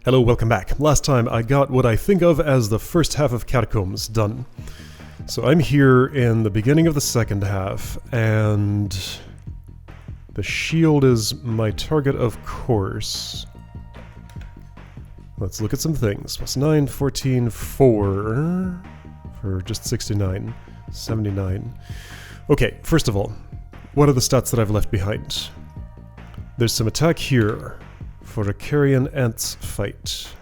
Hello, welcome back. Last time I got what I think of as the first half of Catacombs done. So I'm here in the beginning of the second half, and the shield is my target, of course. Let's look at some things. Plus 9, 14, 4 for just 69, 79. Okay, first of all, what are the stats that I've left behind? There's some attack here for a carrion ants fight.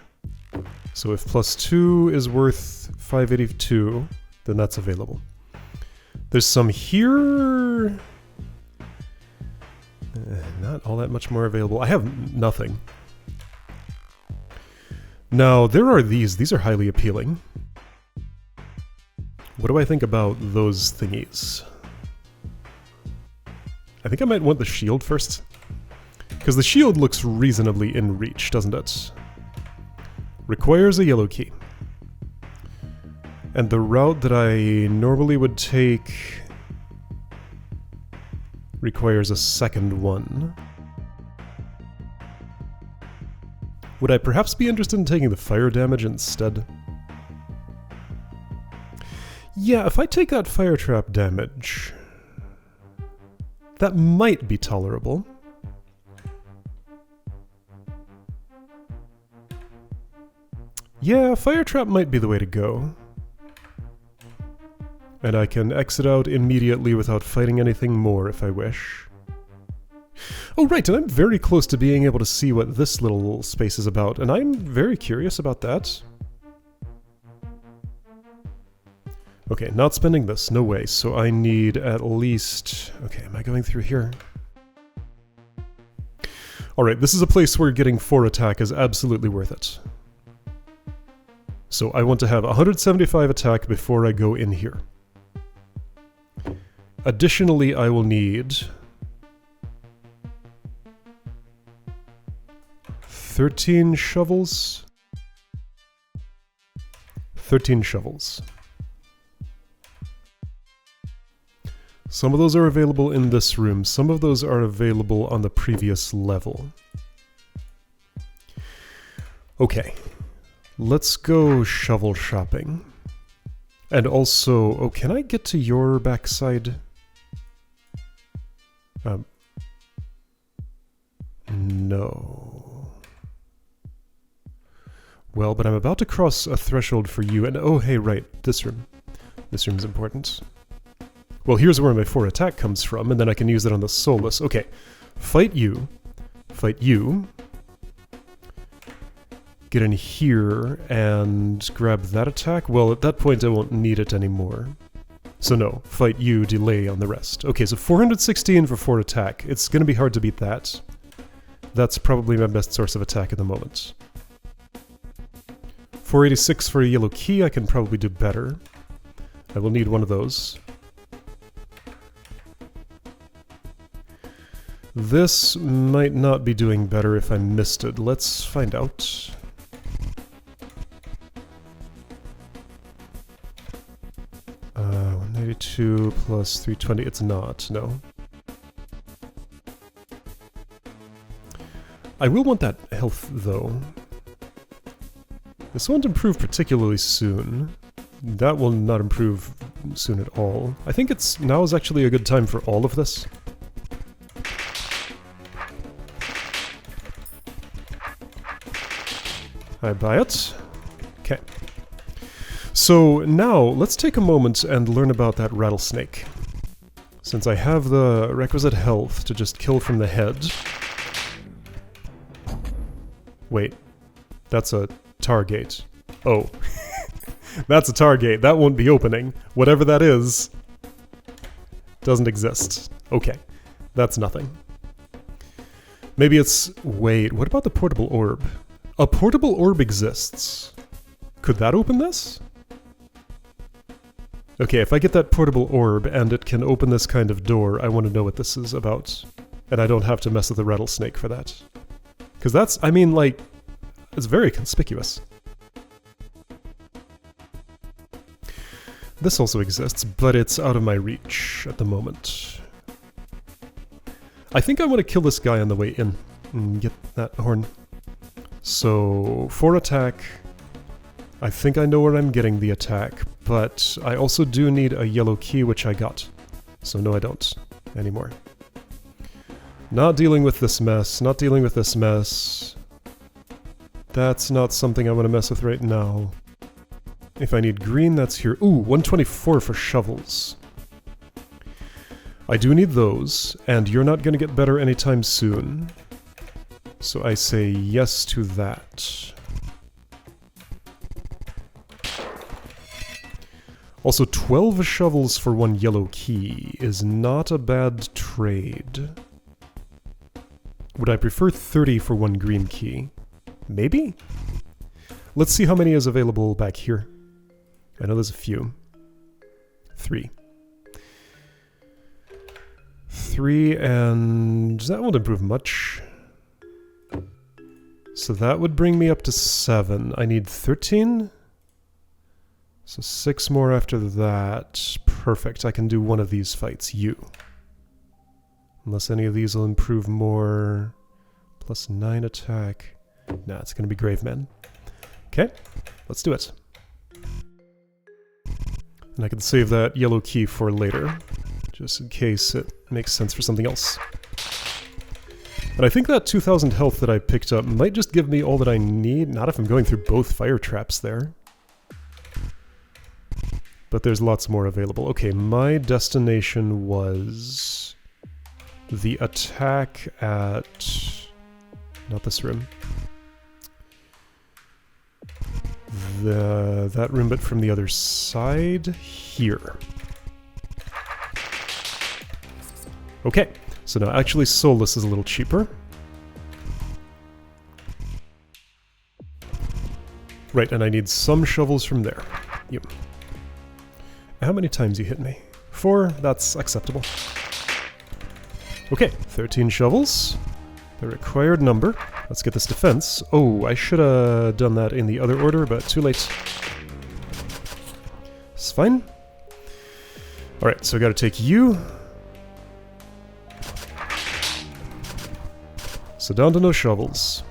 So if plus 2 is worth 582, then that's available. There's some here. Not all that much more available. I have nothing. Now, there are these. These are highly appealing. What do I think about those thingies? I think I might want the shield first. Because the shield looks reasonably in reach, doesn't it? Requires a yellow key. And the route that I normally would take requires a second one. Would I perhaps be interested in taking the fire damage instead? Yeah, if I take that fire trap damage, that might be tolerable. Yeah, fire trap might be the way to go. And I can exit out immediately without fighting anything more if I wish. Oh right, and I'm very close to being able to see what this little space is about, and I'm very curious about that. Okay, not spending this, no way, so I need at least... Okay, am I going through here? Alright, this is a place where getting 4 attack is absolutely worth it. So I want to have 175 attack before I go in here. Additionally, I will need 13 shovels. 13 shovels. Some of those are available in this room. Some of those are available on the previous level. Okay. Let's go shovel shopping. And also, oh, can I get to your backside? No. Well, but I'm about to cross a threshold for you, and oh, hey, right, this room. This room's important. Well, here's where my 4 attack comes from, and then I can use it on the Soulless. Okay, fight you. Fight you. Get in here and grab that attack. Well, at that point I won't need it anymore. So no, fight you, delay on the rest. Okay, so 416 for 4 attack. It's gonna be hard to beat that. That's probably my best source of attack at the moment. 486 for a yellow key, I can probably do better. I will need one of those. This might not be doing better if I missed it. Let's find out. Uh, 182 plus 320, it's not, no. I will want that health, though. This won't improve particularly soon. That will not improve soon at all. I think now is actually a good time for all of this. I buy it. Okay. So now, let's take a moment and learn about that rattlesnake. Since I have the requisite health to just kill from the head... Wait. That's a tar gate. Oh. That's a tar gate. That won't be opening. Whatever that is... doesn't exist. Okay. That's nothing. Maybe it's... Wait, what about the portable orb? A portable orb exists. Could that open this? Okay, if I get that portable orb and it can open this kind of door, I want to know what this is about. And I don't have to mess with the rattlesnake for that. Because that's, I mean, like, it's very conspicuous. This also exists, but it's out of my reach at the moment. I think I want to kill this guy on the way in and get that horn. So, for attack, I think I know where I'm getting the attack, but I also do need a yellow key, which I got. So no, I don't anymore. Not dealing with this mess, not dealing with this mess. That's not something I want to mess with right now. If I need green, that's here. Ooh, 124 for shovels. I do need those, and you're not going to get better anytime soon. So I say yes to that. Also, 12 shovels for 1 yellow key is not a bad trade. Would I prefer 30 for 1 green key? Maybe? Let's see how many is available back here. I know there's a few. 3. 3, and that won't improve much. So that would bring me up to 7. I need 13? So 6 more after that. Perfect, I can do one of these fights. You. Unless any of these will improve more. Plus 9 attack. Nah, it's gonna be Graveman. Okay, let's do it. And I can save that yellow key for later, just in case it makes sense for something else. And I think that 2000 health that I picked up might just give me all that I need, not if I'm going through both fire traps there. But there's lots more available. Okay, my destination was the attack at... not this room. That room, but from the other side here. Okay, so now actually soulless is a little cheaper. Right, and I need some shovels from there. Yep. How many times you hit me? 4, that's acceptable. Okay, 13 shovels. The required number. Let's get this defense. Oh, I should have done that in the other order, but too late. It's fine. Alright, so I gotta take you. So down to no shovels.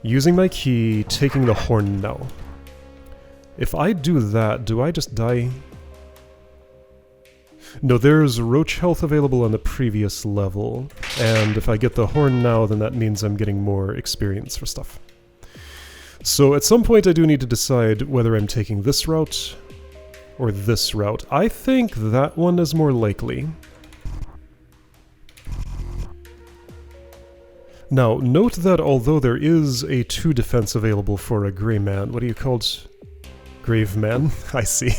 Using my key, taking the horn now. If I do that, do I just die? No, there's roach health available on the previous level, and if I get the horn now, then that means I'm getting more experience for stuff. So at some point I do need to decide whether I'm taking this route or this route. I think that one is more likely. Now, note that although there is a 2 defense available for a Grey Man, what are you called? Grave Man? I see.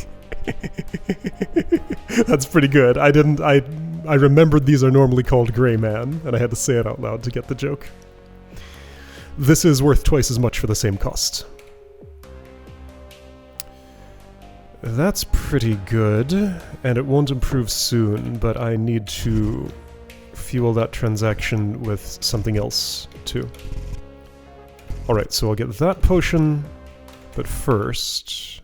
That's pretty good. I remembered these are normally called Grey Man, and I had to say it out loud to get the joke. This is worth twice as much for the same cost. That's pretty good, and it won't improve soon, but I need to fuel that transaction with something else, too. Alright, so I'll get that potion, but first...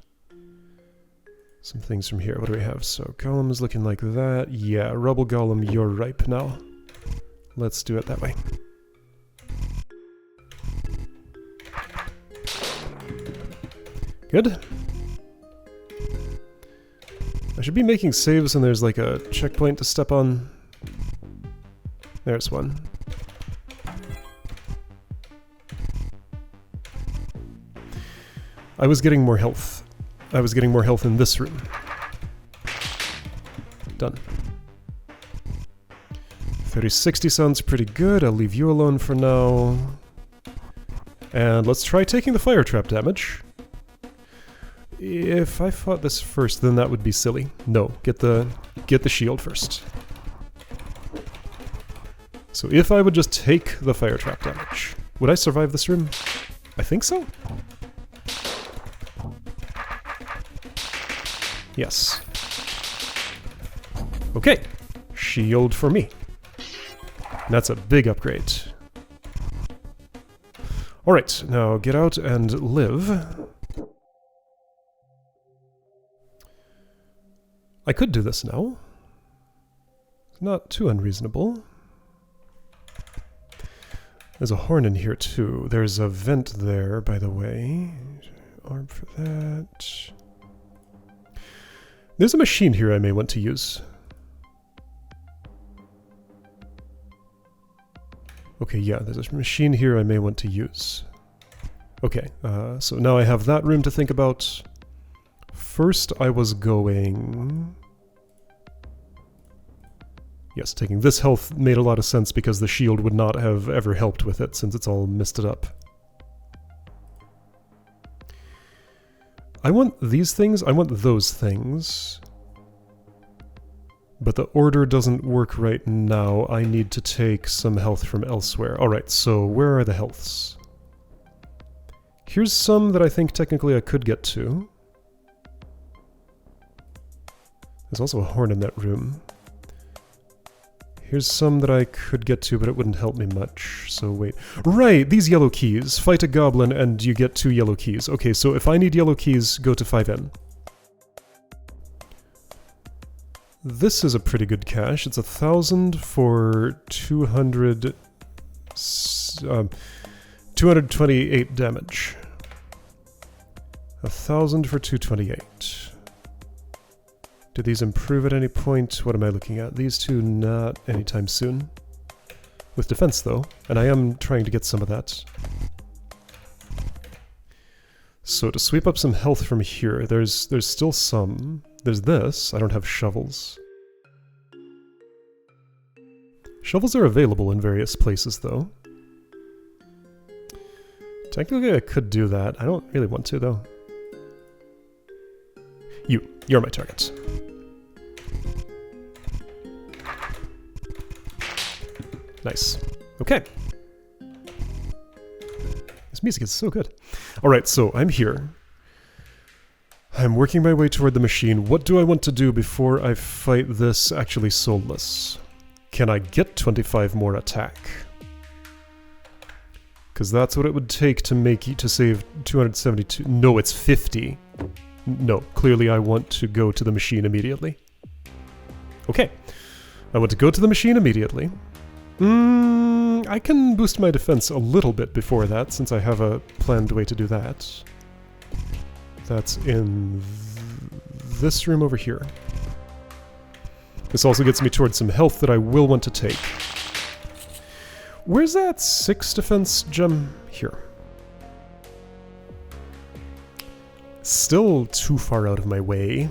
some things from here. What do we have? So, Golem is looking like that. Yeah, Rubble Golem, you're ripe now. Let's do it that way. Good. I should be making saves when there's like a checkpoint to step on. There's one. I was getting more health. I was getting more health in this room. Done. 3060 sounds pretty good. I'll leave you alone for now. And let's try taking the fire trap damage. If I fought this first, then that would be silly. No, get the shield first. So if I would just take the fire trap damage, would I survive this room? I think so. Yes. Okay, shield for me. That's a big upgrade. Alright, now get out and live. I could do this now. Not too unreasonable. There's a horn in here too. There's a vent there, by the way. Arm for that. There's a machine here I may want to use. Okay, yeah, there's a machine here I may want to use. Okay, so now I have that room to think about. First I was going... Yes, taking this health made a lot of sense because the shield would not have ever helped with it since it's all misted up. I want these things, I want those things. But the order doesn't work right now. I need to take some health from elsewhere. Alright, so where are the healths? Here's some that I think technically I could get to. There's also a horn in that room. Here's some that I could get to, but it wouldn't help me much, so wait. Right, these yellow keys. Fight a goblin and you get 2 yellow keys. Okay, so if I need yellow keys, go to 5N. This is a pretty good cache. It's 1,000 for 228 damage. 1,000 for 228. Do these improve at any point? What am I looking at? These two, not anytime soon. With defense, though, and I am trying to get some of that. So to sweep up some health from here, there's still some. There's this. I don't have shovels. Shovels are available in various places, though. Technically, I could do that. I don't really want to, though. You're my target. Nice. Okay. This music is so good. Alright, so I'm here. I'm working my way toward the machine. What do I want to do before I fight this actually soulless? Can I get 25 more attack? Because that's what it would take to make to save 272. No, it's 50. No, clearly I want to go to the machine immediately. Okay. I want to go to the machine immediately. I can boost my defense a little bit before that, since I have a planned way to do that. That's in this room over here. This also gets me towards some health that I will want to take. Where's that 6 defense gem? Here. Still too far out of my way.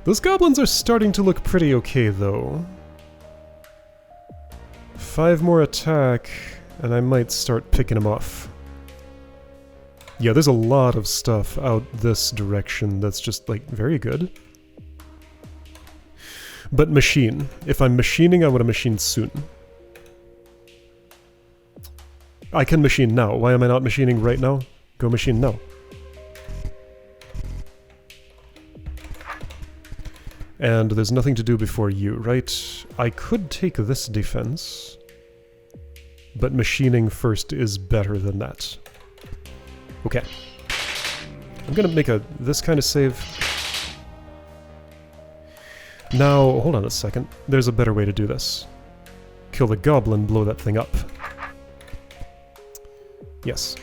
Those goblins are starting to look pretty okay, though. 5 more attack, and I might start picking them off. Yeah, there's a lot of stuff out this direction that's just, like, very good. But machine. If I'm machining, I want to machine soon. I can machine now. Why am I not machining right now? Go machine now. And there's nothing to do before you, right? I could take this defense, but machining first is better than that. Okay. I'm gonna make this kind of save. Now, hold on a second. There's a better way to do this. Kill the goblin, blow that thing up. Yes.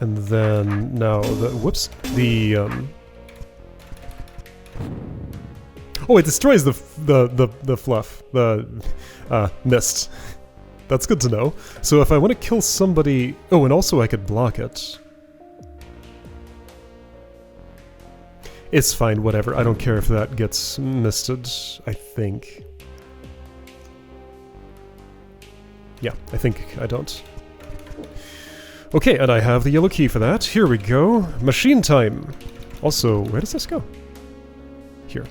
And then, now, whoops, oh, it destroys the fluff, the mist. That's good to know. So if I want to kill somebody... Oh, and also I could block it. It's fine, whatever. I don't care if that gets misted, I think. Yeah, I think I don't. Okay, and I have the yellow key for that. Here we go. Machine time! Also, where does this go? Here.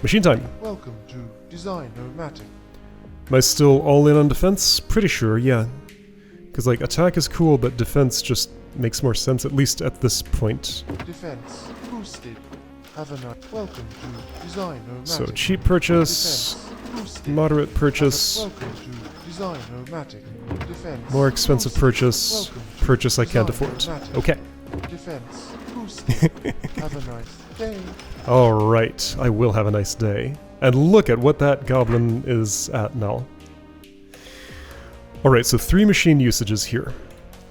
Machine time! Welcome to Diener. Am I still all in on defense? Pretty sure, yeah. Because, like, attack is cool, but defense just makes more sense, at least at this point. Defense boosted. Have a nice welcome to Diener. So, cheap purchase, moderate purchase, welcome to Diener. Defense more expensive purchase, purchase I can't afford. Okay. Defense Boosted. Have a nice day. Alright, I will have a nice day. And look at what that goblin is at now. Alright, so 3 machine usages here.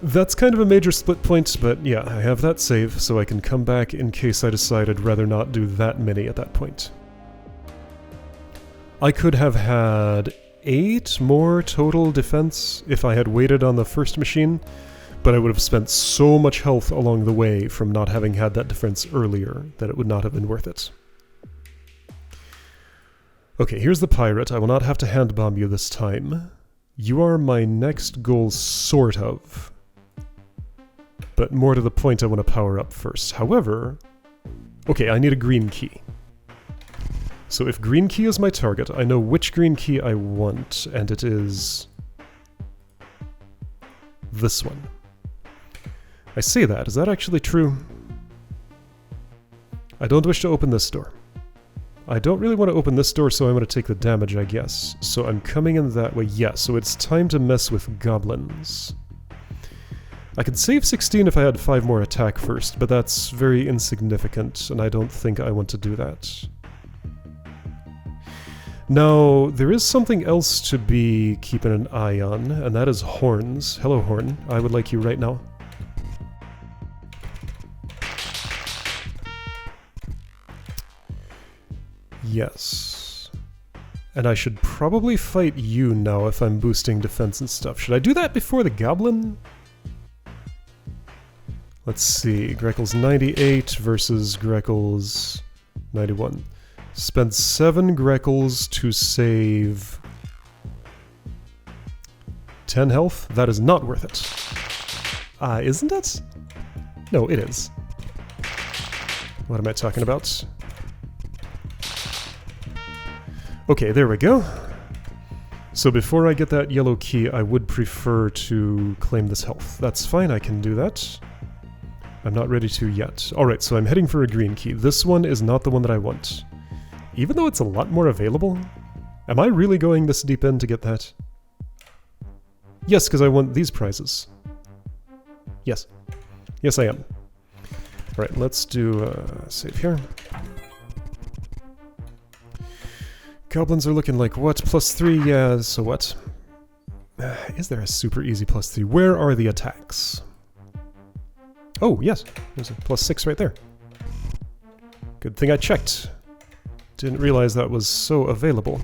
That's kind of a major split point, but yeah, I have that save, so I can come back in case I decide I'd rather not do that many at that point. I could have had 8 more total defense if I had waited on the first machine, but I would have spent so much health along the way from not having had that defense earlier that it would not have been worth it. Okay, here's the pirate. I will not have to hand bomb you this time. You are my next goal, sort of. But more to the point, I want to power up first. However, okay, I need a green key. So if green key is my target, I know which green key I want, and it is this one. I say that. Is that actually true? I don't wish to open this door. I don't really want to open this door, so I'm going to take the damage, I guess. So I'm coming in that way. Yeah, so it's time to mess with goblins. I could save 16 if I had 5 more attack first, but that's very insignificant, and I don't think I want to do that. Now, there is something else to be keeping an eye on, and that is horns. Hello, horn. I would like you right now. Yes. And I should probably fight you now if I'm boosting defense and stuff. Should I do that before the goblin? Let's see. Grekel's 98 versus Grekel's 91. Spend 7 Grekels to save 10 health? That is not worth it. Isn't it? No, it is. What am I talking about? Okay, there we go. So before I get that yellow key, I would prefer to claim this health. That's fine, I can do that. I'm not ready to yet. Alright, so I'm heading for a green key. This one is not the one that I want. Even though it's a lot more available? Am I really going this deep in to get that? Yes, because I want these prizes. Yes. Yes, I am. Alright, let's do a save here. Goblins are looking like what? +3? Yeah, so what? Is there a super easy +3? Where are the attacks? Oh, yes. There's a +6 right there. Good thing I checked. Didn't realize that was so available.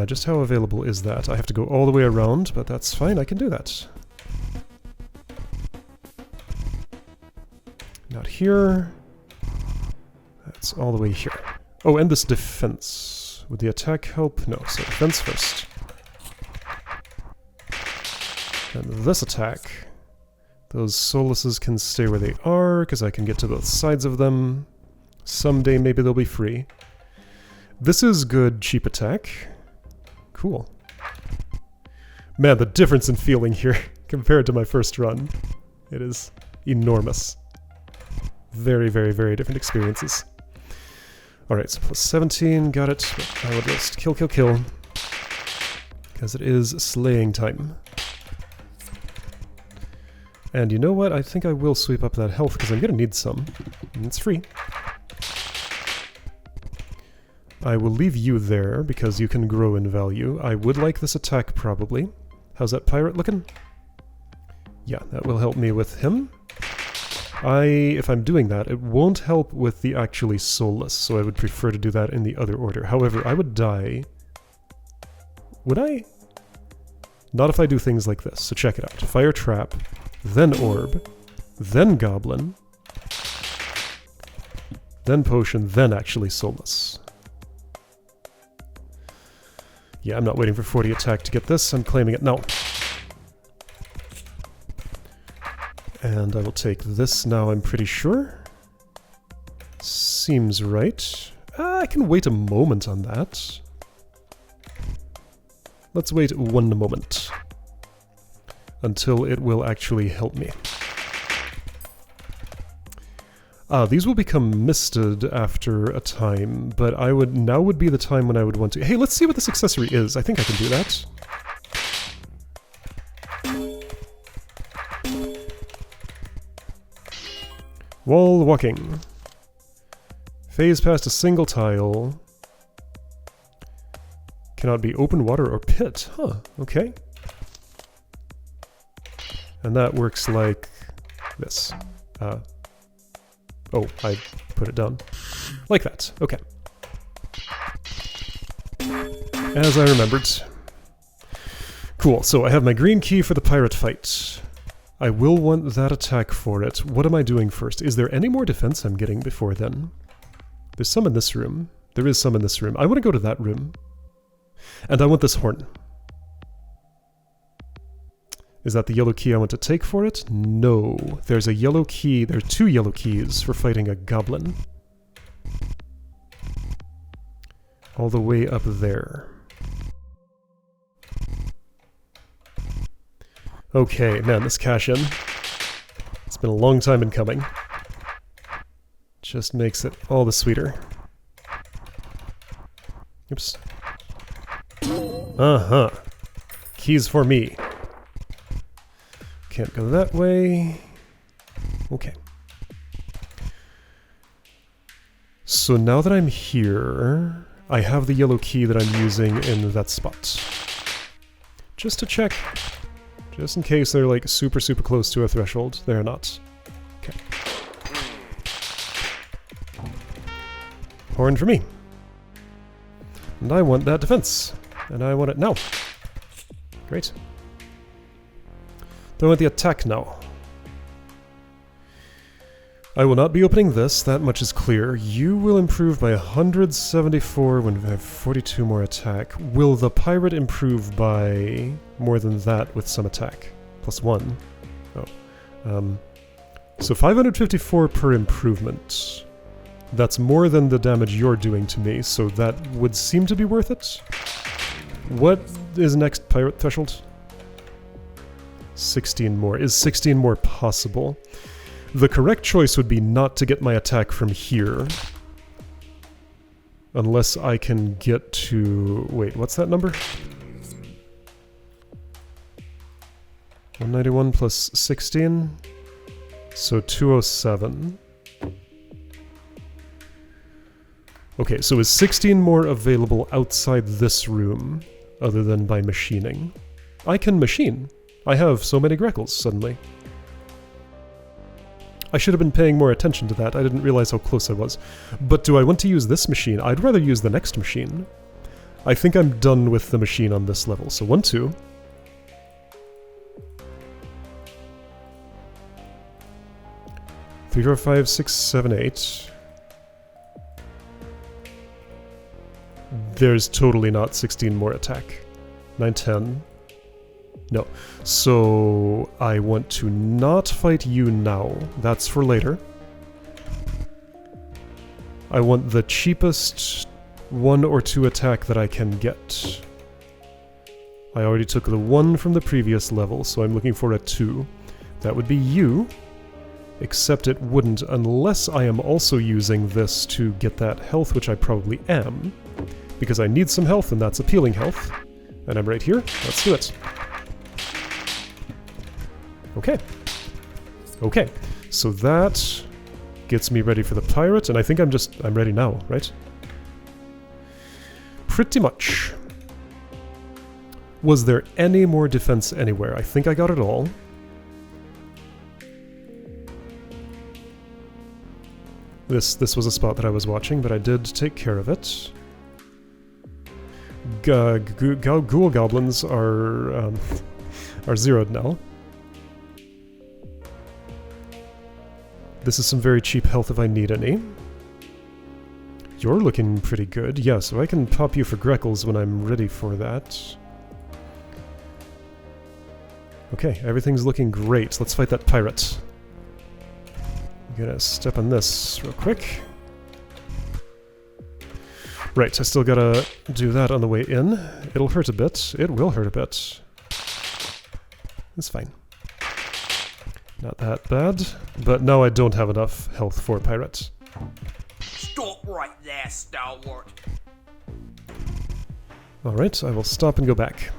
Just how available is that? I have to go all the way around, but that's fine, I can do that. Not here. That's all the way here. Oh, and this defense. Would the attack help? No, so defense first. And this attack. Those solaces can stay where they are, because I can get to the sides of them. Someday maybe they'll be free. This is good cheap attack. Cool. Man, the difference in feeling here compared to my first run. It is enormous. Very, very, very different experiences. Alright, so +17, got it. But I will just kill, kill, kill. Because it is slaying time. And you know what? I think I will sweep up that health because I'm going to need some. And it's free. I will leave you there because you can grow in value. I would like this attack probably. How's that pirate looking? Yeah, that will help me with him. If I'm doing that, it won't help with the actually soulless, so I would prefer to do that in the other order. However, I would die... Would I? Not if I do things like this, so check it out. Fire trap, then orb, then goblin, then potion, then actually soulless. Yeah, I'm not waiting for 40 attack to get this, I'm claiming it now. And I will take this now, I'm pretty sure. Seems right. I can wait a moment on that. Let's wait 1 moment. Until it will actually help me. These will become misted after a time, but now would be the time when I would want to... Hey, let's see what this accessory is. I think I can do that. Wall walking. Phase past a single tile. Cannot be open water or pit. Huh, okay. And that works like this. Oh, I put it down. Like that, okay. As I remembered. Cool, so I have my green key for the pirate fight. I will want that attack for it. What am I doing first? Is there any more defense I'm getting before then? There's some in this room. There is some in this room. I want to go to that room. And I want this horn. Is that the yellow key I want to take for it? No. There's a yellow key. There are 2 yellow keys for fighting a goblin. All the way up there. Okay, man, this cash-in. It's been a long time in coming. Just makes it all the sweeter. Oops. Uh-huh. Keys for me. Can't go that way. Okay. So now that I'm here, I have the yellow key that I'm using in that spot. Just to check. Just in case they're like super close to a threshold. They're not. Okay. Horn for me. And I want that defense. And I want it now. Great. Then I want the attack now. I will not be opening this, that much is clear. You will improve by 174 when we have 42 more attack. Will the pirate improve by more than that with some attack? +1. Oh. So 554 per improvement. That's more than the damage you're doing to me, so that would seem to be worth it. What is next pirate threshold? 16 more. Is 16 more possible? The correct choice would be not to get my attack from here. Unless I can get to... Wait, what's that number? 191 plus 16? So 207. Okay, so is 16 more available outside this room, other than by machining? I can machine. I have so many Greckles, suddenly. I should have been paying more attention to that. I didn't realize how close I was. But do I want to use this machine? I'd rather use the next machine. I think I'm done with the machine on this level. So 1, 2. Three, 4, 5, 6, 7, 8. There's totally not 16 more attack. 9, 10. No. So I want to not fight you now. That's for later. I want the cheapest 1 or 2 attack that I can get. I already took the 1 from the previous level, so I'm looking for a 2. That would be you. Except it wouldn't unless I am also using this to get that health, which I probably am. Because I need some health, and that's appealing health. And I'm right here. Let's do it. Okay. Okay. So that gets me ready for the pirate, and I think I'm ready now, right? Pretty much. Was there any more defense anywhere? I think I got it all. This was a spot that I was watching, but I did take care of it. Ghoul goblins are zeroed now. This is some very cheap health if I need any. You're looking pretty good. Yeah, so I can pop you for Greckles when I'm ready for that. Okay, everything's looking great. Let's fight that pirate. I'm gonna step on this real quick. Right, I still gotta do that on the way in. It'll hurt a bit. It will hurt a bit. It's fine. Not that bad, but now I don't have enough health for pirates. Stop right there, stalwart. Alright, I will stop and go back.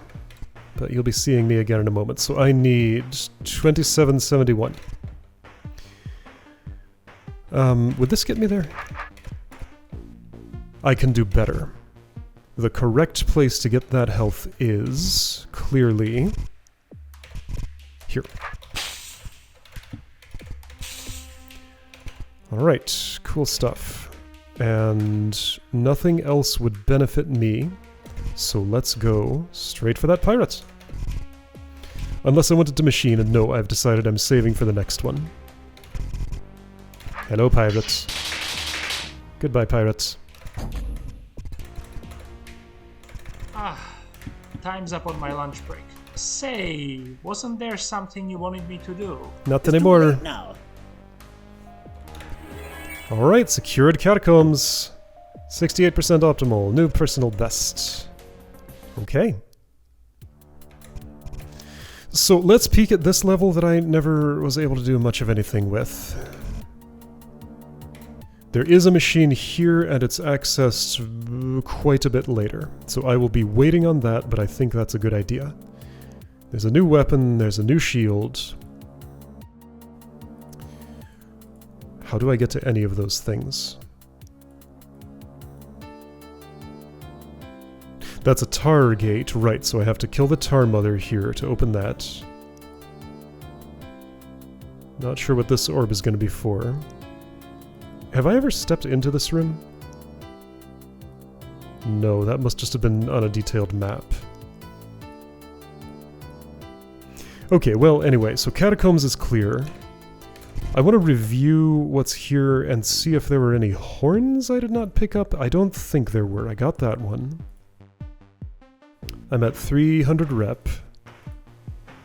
But you'll be seeing me again in a moment, so I need 2771. Would this get me there? I can do better. The correct place to get that health is clearly here. Alright, cool stuff. And nothing else would benefit me, so let's go straight for that pirate. Unless I wanted to machine, and no, I've decided I'm saving for the next one. Hello, pirates. Goodbye, pirates. Time's up on my lunch break. Say, wasn't there something you wanted me to do? Not anymore. Now. Alright, secured catacombs. 68% optimal. New personal best. Okay. So let's peek at this level that I never was able to do much of anything with. There is a machine here, and it's accessed quite a bit later. So I will be waiting on that, but I think that's a good idea. There's a new weapon, there's a new shield. How do I get to any of those things? That's a tar gate, right, so I have to kill the tar mother here to open that. Not sure what this orb is going to be for. Have I ever stepped into this room? No, that must just have been on a detailed map. Okay, well, anyway, so Catacombs is clear. I want to review what's here and see if there were any horns I did not pick up. I don't think there were. I got that one. I'm at 300 rep.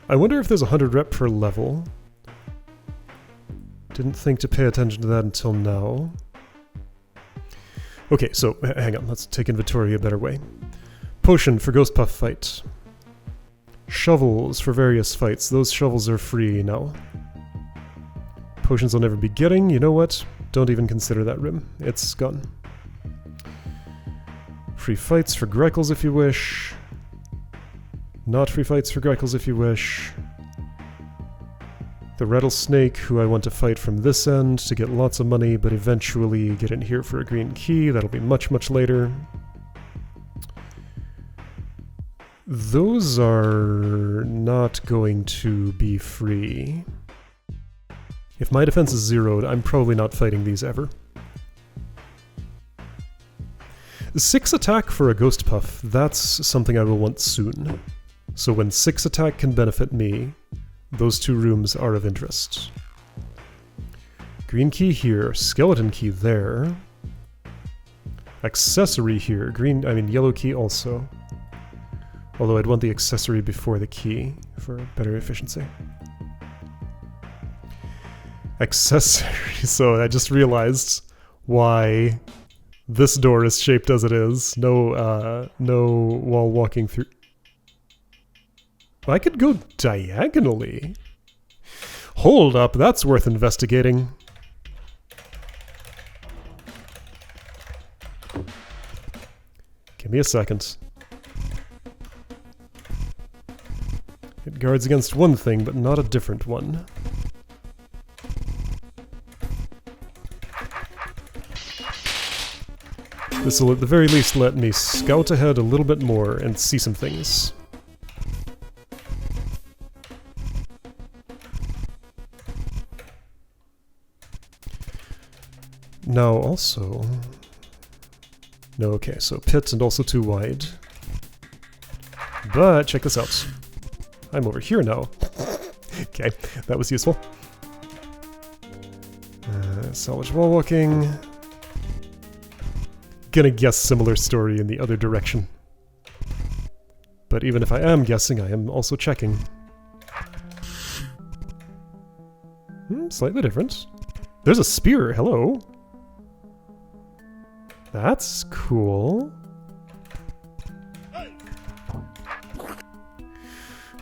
I wonder if there's 100 rep per level. Didn't think to pay attention to that until now. Okay, so hang on, let's take inventory a better way. Potion for Ghost Puff fight. Shovels for various fights. Those shovels are free now. Potions I'll never be getting. You know what? Don't even consider that room. It's gone. Free fights for Greckles if you wish. Not free fights for Greckles if you wish. The rattlesnake, who I want to fight from this end to get lots of money, but eventually get in here for a green key. That'll be much, much later. Those are not going to be free. If my defense is zeroed, I'm probably not fighting these ever. 6 attack for a Ghost Puff, that's something I will want soon. So when 6 attack can benefit me, those two rooms are of interest. Green key here, skeleton key there. Accessory here, yellow key also. Although I'd want the accessory before the key for better efficiency. Accessory, so I just realized why this door is shaped as it is. No wall walking through. I could go diagonally. Hold up, that's worth investigating. Give me a second. It guards against one thing, but not a different one. This will at the very least let me scout ahead a little bit more and see some things. Now also... No, okay, so pit and also too wide. But check this out. I'm over here now. Okay, that was useful. Salvage wall walking. Gonna guess similar story in the other direction. But even if I am guessing, I am also checking. Slightly different. There's a spear, hello! That's cool.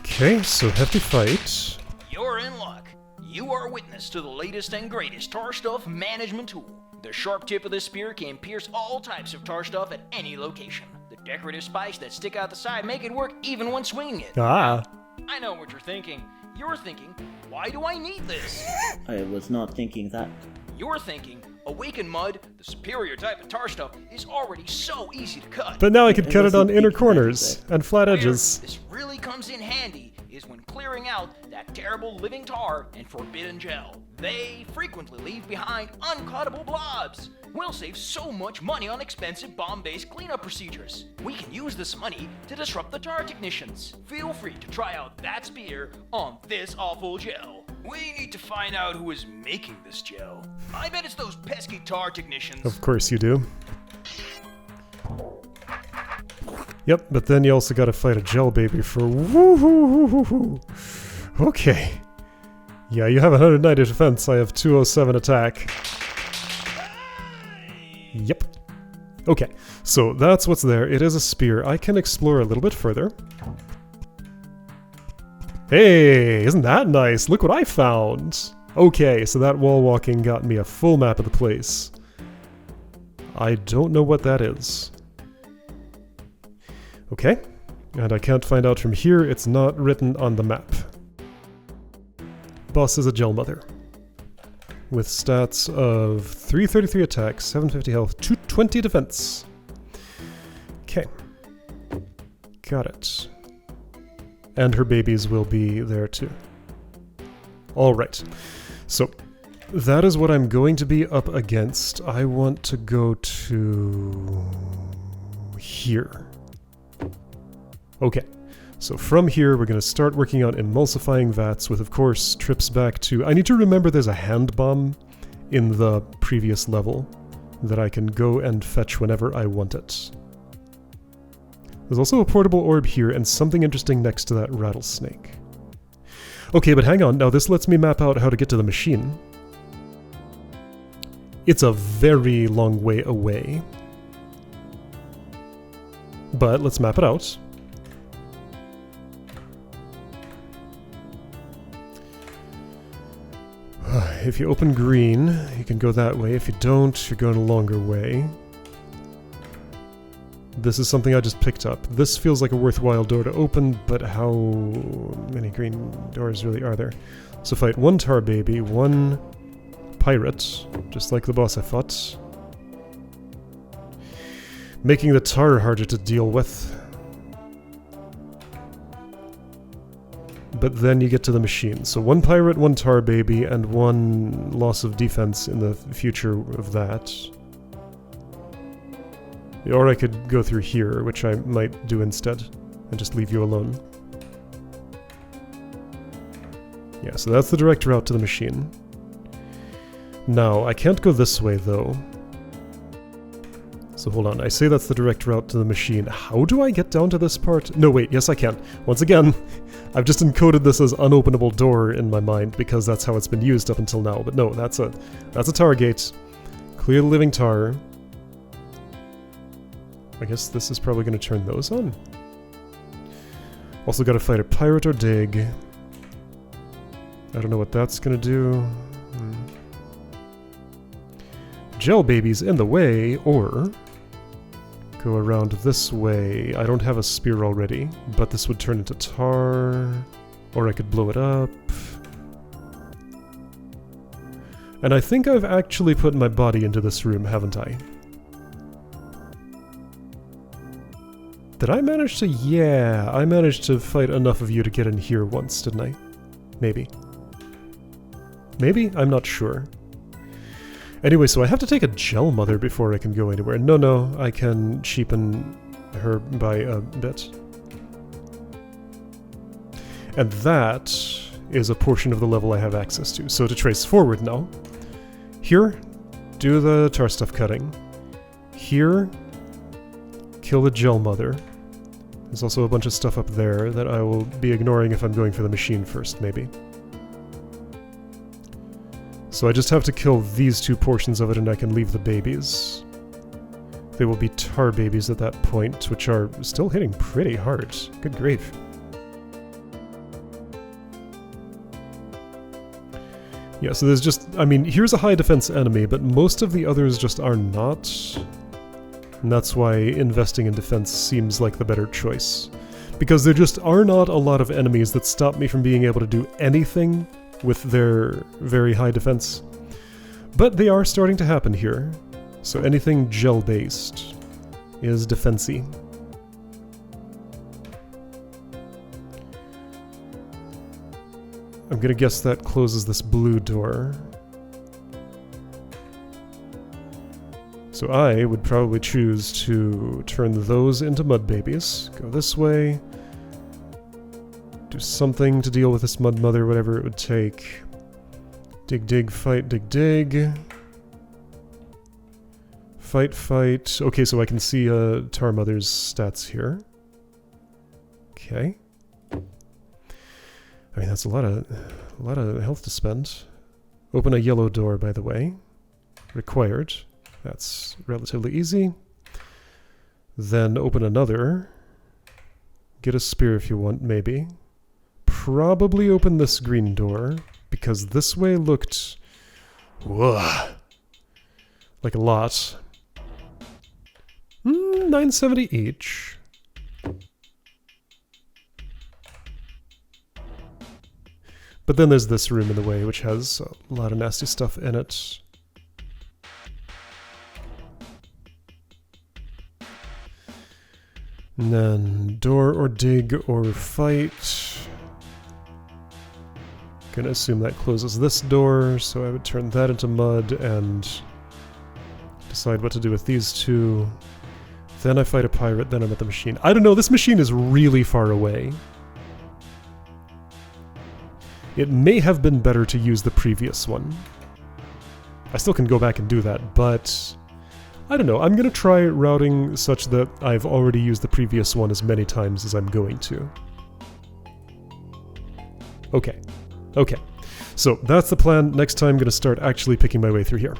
Okay, so hefty fight. You're in luck. You are witness to the latest and greatest tar stuff management tool. The sharp tip of this spear can pierce all types of tar stuff at any location. The decorative spikes that stick out the side make it work even when swinging it. Ah. I know what you're thinking. You're thinking, why do I need this? I was not thinking that. you're thinking, Awakened Mud, the superior type of tar stuff, is already so easy to cut. But now I could cut it on inner corners and flat edges. Where this really comes in handy is when clearing out that terrible living tar and forbidden gel. They frequently leave behind uncuttable blobs. We'll save so much money on expensive bomb-based cleanup procedures. We can use this money to disrupt the tar technicians. Feel free to try out that spear on this awful gel. We need to find out who is making this gel. I bet it's those pesky tar technicians. Of course you do. Yep, but then you also gotta fight a gel baby for woo-hoo-hoo-hoo-hoo. Okay. Yeah, you have 190 defense, I have 207 attack. Yep. Okay, so that's what's there. It is a spear. I can explore a little bit further. Hey, isn't that nice? Look what I found! Okay, so that wall walking got me a full map of the place. I don't know what that is. Okay, and I can't find out from here. It's not written on the map. Boss is a gel mother. With stats of 333 attack, 750 health, 220 defense. Okay. Got it. And her babies will be there too. Alright. So, that is what I'm going to be up against. I want to go to here. Okay. So from here, we're going to start working on emulsifying vats with, of course, trips back to... I need to remember there's a hand bomb in the previous level that I can go and fetch whenever I want it. There's also a portable orb here and something interesting next to that rattlesnake. Okay, but hang on. Now this lets me map out how to get to the machine. It's a very long way away. But let's map it out. If you open green, you can go that way. If you don't, you're going a longer way. This is something I just picked up. This feels like a worthwhile door to open, but how many green doors really are there? So fight one tar baby, one pirate, just like the boss I fought. Making the tar harder to deal with. But then you get to the machine. So one pirate, one tar baby, and one loss of defense in the future of that. Or I could go through here, which I might do instead, and just leave you alone. Yeah, so that's the direct route to the machine. Now, I can't go this way, though. So hold on, I say that's the direct route to the machine. How do I get down to this part? No, wait, yes I can. Once again, I've just encoded this as unopenable door in my mind because that's how it's been used up until now. But no, that's a tar gate. Clear the living tar. I guess this is probably going to turn those on. Also got to fight a pirate or dig. I don't know what that's going to do. Gel baby's in the way, or go around this way. I don't have a spear already, but this would turn into tar, or I could blow it up. And I think I've actually put my body into this room, haven't I? Did I manage to? Yeah, I managed to fight enough of you to get in here once, didn't I? Maybe. Maybe? I'm not sure. Anyway, so I have to take a gel mother before I can go anywhere. No, I can cheapen her by a bit. And that is a portion of the level I have access to. So to trace forward now. Here, do the tar stuff cutting. Here, kill the gel mother. There's also a bunch of stuff up there that I will be ignoring if I'm going for the machine first, maybe. So I just have to kill these two portions of it and I can leave the babies. They will be tar babies at that point, which are still hitting pretty hard. Good grief. Yeah, so there's just... I mean, here's a high defense enemy, but most of the others just are not. And that's why investing in defense seems like the better choice. Because there just are not a lot of enemies that stop me from being able to do anything with their very high defense. But they are starting to happen here. So anything gel-based is defensy. I'm gonna guess that closes this blue door. So I would probably choose to turn those into mud babies. Go this way. Do something to deal with this mud mother, whatever it would take. Dig, dig, fight, dig, dig. Fight, fight. Okay, so I can see Tar Mother's stats here. Okay. I mean, that's a lot of health to spend. Open a yellow door, by the way. Required. That's relatively easy. Then open another. Get a spear if you want, maybe. Probably open this green door, because this way looked... Whoa, like a lot. 970 each. But then there's this room in the way, which has a lot of nasty stuff in it. And then door or dig or fight. Gonna assume that closes this door, so I would turn that into mud and decide what to do with these two. Then I fight a pirate, then I'm at the machine. I don't know, this machine is really far away. It may have been better to use the previous one. I still can go back and do that, but I don't know. I'm gonna try routing such that I've already used the previous one as many times as I'm going to. Okay. Okay. So that's the plan. Next time I'm gonna start actually picking my way through here.